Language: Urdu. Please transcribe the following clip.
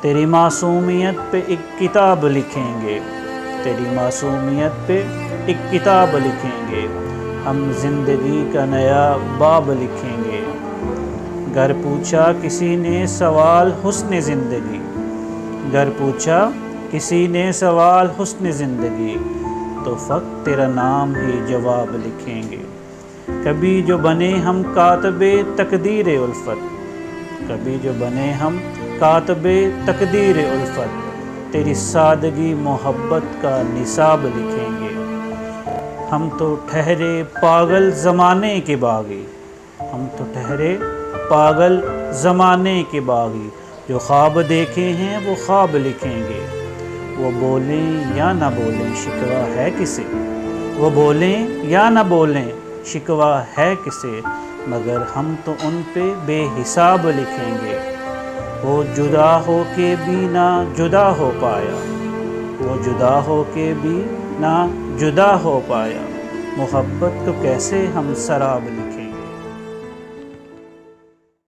تیری معصومیت پہ ایک کتاب لکھیں گے، تیری معصومیت پہ ایک کتاب لکھیں گے، ہم زندگی کا نیا باب لکھیں گے۔ گر پوچھا کسی نے سوال حسن زندگی، گر پوچھا کسی نے سوال حسن زندگی، تو فقط تیرا نام ہی جواب لکھیں گے۔ کبھی جو بنے ہم کاتب تقدیر الفت، کبھی جو بنے ہم کاتب تقدیر الفت، تیری سادگی محبت کا نصاب لکھیں گے۔ ہم تو ٹھہرے پاگل زمانے کے باغی، ہم تو ٹھہرے پاگل زمانے کے باغی، جو خواب دیکھے ہیں وہ خواب لکھیں گے۔ وہ بولیں یا نہ بولیں شکوہ ہے کسے، وہ بولیں یا نہ بولیں شکوہ ہے کسے، مگر ہم تو ان پہ بے حساب لکھیں گے۔ وہ جدا ہو کے بھی نہ جدا ہو پایا، وہ جدا ہو کے بھی نہ جدا ہو پایا، محبت کو کیسے ہم سراب لکھیں گے۔